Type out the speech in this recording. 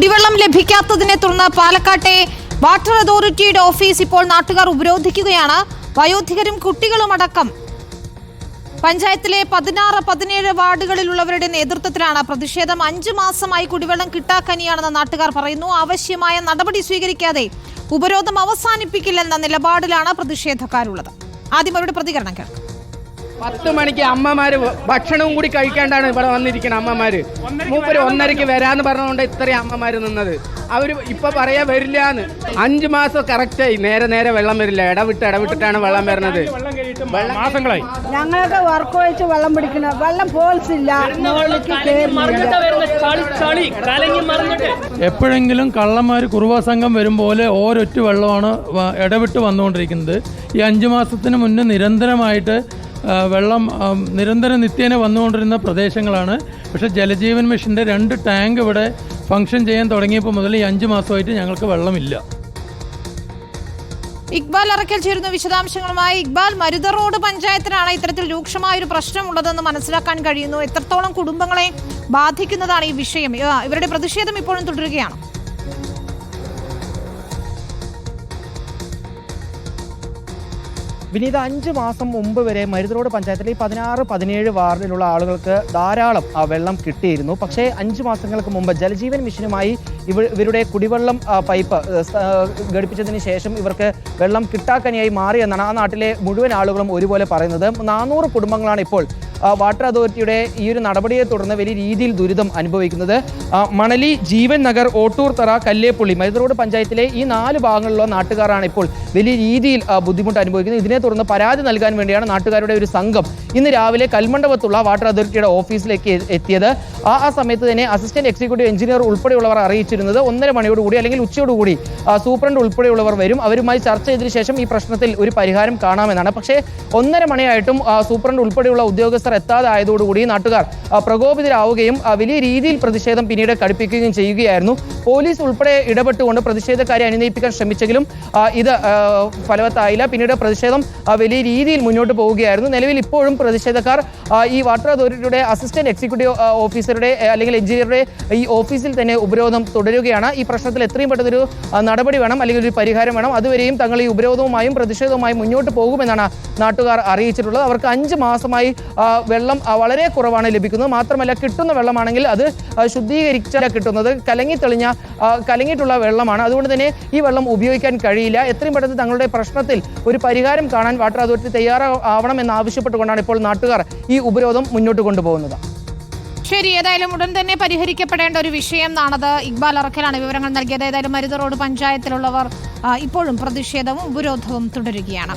കുടിവെള്ളം ലഭിക്കാത്തതിനെ തുടർന്ന് പാലക്കാട്ടെ വാട്ടർ അതോറിറ്റിയുടെ ഓഫീസ് ഇപ്പോൾ നാട്ടുകാർ ഉപരോധിക്കുകയാണ്. വയോധികരും കുട്ടികളുമടക്കം പഞ്ചായത്തിലെ 16-17 വാർഡുകളിലുള്ളവരുടെ നേതൃത്വത്തിലാണ് പ്രതിഷേധം. 5 മാസമായി കുടിവെള്ളം കിട്ടാക്കനിയാണെന്ന് നാട്ടുകാർ പറയുന്നു. ആവശ്യമായ നടപടി സ്വീകരിക്കാതെ ഉപരോധം അവസാനിപ്പിക്കില്ലെന്ന നിലപാടിലാണ് പ്രതിഷേധക്കാരുള്ളത്. ആദ്യം അവരുടെ പ്രതികരണം കേൾക്കാം. 10 മണിക്ക് അമ്മമാര് ഭക്ഷണവും കൂടി കഴിക്കാണ്ടാണ് ഇവിടെ വന്നിരിക്കുന്നത്. അമ്മമാര് മൂപ്പര് 1:30 വരാന്ന് പറഞ്ഞുകൊണ്ട് ഇത്രയും അമ്മമാര് നിന്നത്. അവര് ഇപ്പൊ പറയാ വരില്ലാന്ന്. 5 മാസം കറക്റ്റായി നേരെ വെള്ളം വരില്ല. ഇടവിട്ടിട്ടാണ് വെള്ളം വരുന്നത്. മാസങ്ങളായി ഞങ്ങൾക്ക് വർക്ക് വെച്ച് വെള്ളം പിടിക്കണം. വെള്ളം ഫോൾസ് ഇല്ല. എപ്പോഴെങ്കിലും കള്ളന്മാർ കുറുവാ സംഘം വരും പോലെ ഓരൊറ്റ വെള്ളമാണ് ഇടവിട്ട് വന്നുകൊണ്ടിരിക്കുന്നത്. ഈ 5 മാസത്തിന് മുന്നേ നിരന്തരമായിട്ട് വെള്ളം നിത്യേന വന്നുകൊണ്ടിരുന്ന പ്രദേശങ്ങളാണ്. പക്ഷേ ജലജീവൻ മിഷൻ്റെ 2 ടാങ്ക് ഇവിടെ ഫംഗ്ഷൻ ചെയ്യാൻ തുടങ്ങിയപ്പോൾ മുതൽ ഈ 5 മാസമായിട്ട് ഞങ്ങൾക്ക് വെള്ളമില്ല. ഇക്ബാൽ അറക്കൽ ചേരുന്ന വിശദാംശങ്ങളുമായി. ഇക്ബാൽ, മരുത റോഡ് പഞ്ചായത്തിനാണ് ഇത്തരത്തിൽ രൂക്ഷമായ ഒരു പ്രശ്നമുള്ളതെന്ന് മനസ്സിലാക്കാൻ കഴിയുന്നു. എത്രത്തോളം കുടുംബങ്ങളെ ബാധിക്കുന്നതാണ് ഈ വിഷയം? ഇവരുടെ പ്രതിഷേധം ഇപ്പോഴും തുടരുകയാണ്. വിനീത, 5 മാസം മുമ്പ് വരെ മരുത റോഡ് പഞ്ചായത്തിലെ 16-17 വാർഡിലുള്ള ആളുകൾക്ക് ധാരാളം വെള്ളം കിട്ടിയിരുന്നു. പക്ഷേ 5 മാസങ്ങൾക്ക് മുമ്പ് ജലജീവൻ മിഷനുമായി ഇവരുടെ കുടിവെള്ളം പൈപ്പ് ഘടിപ്പിച്ചതിന് ശേഷം ഇവർക്ക് വെള്ളം കിട്ടാക്കനിയായി മാറിയെന്നാണ് ആ നാട്ടിലെ മുഴുവൻ ആളുകളും ഒരുപോലെ പറയുന്നത്. 400 കുടുംബങ്ങളാണ് ഇപ്പോൾ വാട്ടർ അതോറിറ്റിയുടെ ഈ ഒരു നടപടിയെ തുടർന്ന് വലിയ രീതിയിൽ ദുരിതം അനുഭവിക്കുന്നത്. മണലി, ജീവൻ നഗർ, ഓട്ടൂർ തറ, കല്ലേപ്പുള്ളി, മരുത റോഡ് പഞ്ചായത്തിലെ ഈ 4 ഭാഗങ്ങളിലുള്ള നാട്ടുകാരാണ് ഇപ്പോൾ വലിയ രീതിയിൽ ബുദ്ധിമുട്ട് അനുഭവിക്കുന്നത്. ഇതിനെ തുടർന്ന് പരാതി നൽകാൻ വേണ്ടിയാണ് നാട്ടുകാരുടെ ഒരു സംഘം ഇന്ന് രാവിലെ കൽമണ്ഡപത്തുള്ള വാട്ടർ അതോറിറ്റിയുടെ ഓഫീസിലേക്ക് എത്തിയത്. ആ സമയത്ത് തന്നെ അസിസ്റ്റന്റ് എക്സിക്യൂട്ടീവ് എഞ്ചിനീയർ ഉൾപ്പെടെയുള്ളവർ അറിയിച്ചിരുന്നത് 1:30 മണിയോടുകൂടി അല്ലെങ്കിൽ ഉച്ചയോടുകൂടി സൂപ്രണ്ട് ഉൾപ്പെടെയുള്ളവർ വരും, അവരുമായി ചർച്ച ചെയ്തതിനു ശേഷം ഈ പ്രശ്നത്തിൽ ഒരു പരിഹാരം കാണാമെന്നാണ്. പക്ഷേ 1:30 മണിയായിട്ടും സൂപ്രണ്ട് ഉൾപ്പെടെയുള്ള ഉദ്യോഗസ്ഥർ എത്താതായതോടുകൂടി നാട്ടുകാർ പ്രകോപിതരാവുകയും വലിയ രീതിയിൽ പ്രതിഷേധം പിന്നീട് കടുപ്പിക്കുകയും ചെയ്യുകയായിരുന്നു. പോലീസ് ഉൾപ്പെടെ ഇടപെട്ടുകൊണ്ട് പ്രതിഷേധക്കാരെ അനുനയിപ്പിക്കാൻ ശ്രമിച്ചെങ്കിലും ഇത് ഫലവത്തായില്ല. പിന്നീട് പ്രതിഷേധം വലിയ രീതിയിൽ മുന്നോട്ട് പോവുകയായിരുന്നു. നിലവിൽ ഇപ്പോഴും പ്രതിഷേധക്കാർ ഈ വാട്ടർ അതോറിറ്റിയുടെ അസിസ്റ്റന്റ് എക്സിക്യൂട്ടീവ് ഓഫീസറുടെ അല്ലെങ്കിൽ എഞ്ചിനീയറുടെ ഈ ഓഫീസിൽ തന്നെ ഉപരോധം തുടരുകയാണ്. ഈ പ്രശ്നത്തിൽ എത്രയും പെട്ടെന്നൊരു നടപടി വേണം, അല്ലെങ്കിൽ ഒരു പരിഹാരം വേണം. അതുവരെയും തങ്ങൾ ഈ ഉപരോധവുമായും പ്രതിഷേധവുമായും മുന്നോട്ട് പോകുമെന്നാണ് നാട്ടുകാർ അറിയിച്ചിട്ടുള്ളത്. അവർക്ക് 5 മാസമായി വെള്ളം വളരെ കുറവാണ് ലഭിക്കുന്നത്. മാത്രമല്ല, കിട്ടുന്ന വെള്ളമാണെങ്കിൽ അത് ശുദ്ധീകരിച്ച കിട്ടുന്നത് കലങ്ങിയിട്ടുള്ള വെള്ളമാണ്. അതുകൊണ്ട് തന്നെ ഈ വെള്ളം ഉപയോഗിക്കാൻ കഴിയില്ല. എത്രയും പെട്ടെന്ന് തങ്ങളുടെ പ്രശ്നത്തിൽ ഒരു പരിഹാരം കാണാൻ വാട്ടർ അതോറിറ്റി തയ്യാറാവണമെന്ന് ആവശ്യപ്പെട്ടുകൊണ്ടാണ് ഇപ്പോൾ നാട്ടുകാർ ഈ ഉപരോധം മുന്നോട്ട് കൊണ്ടുപോകുന്നത്. ശരി, ഏതായാലും ഉടൻ തന്നെ പരിഹരിക്കപ്പെടേണ്ട ഒരു വിഷയം എന്നാണത്. ഇക്ബാൽ അറക്കലാണ് വിവരങ്ങൾ നൽകിയത്. ഏതായാലും മരുത റോഡ് പഞ്ചായത്തിലുള്ളവർ ഇപ്പോഴും പ്രതിഷേധവും ഉപരോധവും തുടരുകയാണ്.